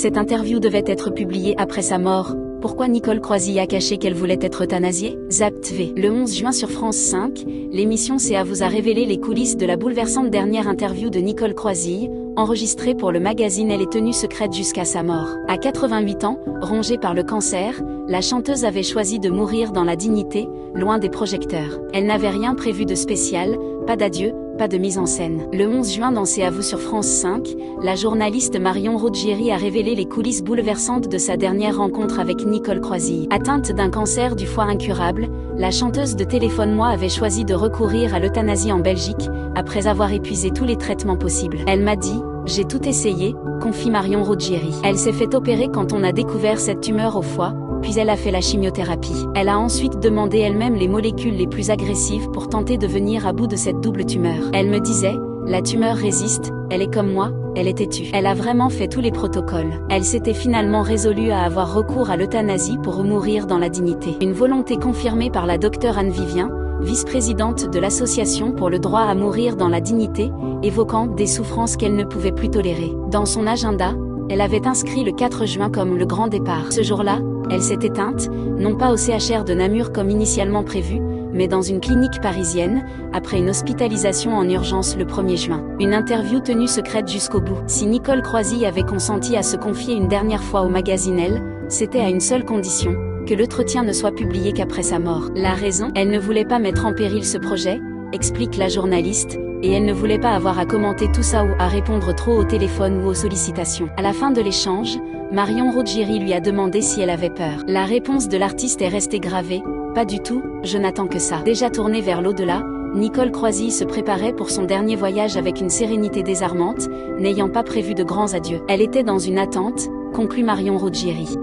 Cette interview devait être publiée après sa mort. Pourquoi Nicole Croisille a caché qu'elle voulait être euthanasiée? Zap TV. Le 11 juin sur France 5, l'émission CA vous a révélé les coulisses de la bouleversante dernière interview de Nicole Croisille, enregistrée pour le magazine. Elle est tenue secrète jusqu'à sa mort. À 88 ans, rongée par le cancer, la chanteuse avait choisi de mourir dans la dignité, loin des projecteurs. Elle n'avait rien prévu de spécial, pas d'adieu, pas de mise en scène. Le 11 juin dans C'est à vous sur France 5, la journaliste Marion Ruggieri a révélé les coulisses bouleversantes de sa dernière rencontre avec Nicole Croisille. Atteinte d'un cancer du foie incurable, la chanteuse de Téléphone-moi avait choisi de recourir à l'euthanasie en Belgique, après avoir épuisé tous les traitements possibles. Elle m'a dit: j'ai tout essayé, confie Marion Ruggieri. Elle s'est fait opérer quand on a découvert cette tumeur au foie, puis elle a fait la chimiothérapie. Elle a ensuite demandé elle-même les molécules les plus agressives pour tenter de venir à bout de cette double tumeur. Elle me disait: la tumeur résiste, elle est comme moi, elle est têtue. Elle a vraiment fait tous les protocoles. Elle s'était finalement résolue à avoir recours à l'euthanasie pour mourir dans la dignité. Une volonté confirmée par la docteure Anne Vivien, vice-présidente de l'Association pour le droit à mourir dans la dignité, évoquant des souffrances qu'elle ne pouvait plus tolérer. Dans son agenda, elle avait inscrit le 4 juin comme le grand départ. Ce jour-là, elle s'est éteinte, non pas au CHR de Namur comme initialement prévu, mais dans une clinique parisienne, après une hospitalisation en urgence le 1er juin. Une interview tenue secrète jusqu'au bout. Si Nicole Croisille avait consenti à se confier une dernière fois au magazine Elle, c'était à une seule condition: que l'entretien ne soit publié qu'après sa mort. La raison? Elle ne voulait pas mettre en péril ce projet, explique la journaliste, et elle ne voulait pas avoir à commenter tout ça ou à répondre trop au téléphone ou aux sollicitations. À la fin de l'échange, Marion Ruggieri lui a demandé si elle avait peur. La réponse de l'artiste est restée gravée: pas du tout, je n'attends que ça. Déjà tournée vers l'au-delà, Nicole Croisille se préparait pour son dernier voyage avec une sérénité désarmante, n'ayant pas prévu de grands adieux. Elle était dans une attente, conclut Marion Ruggieri.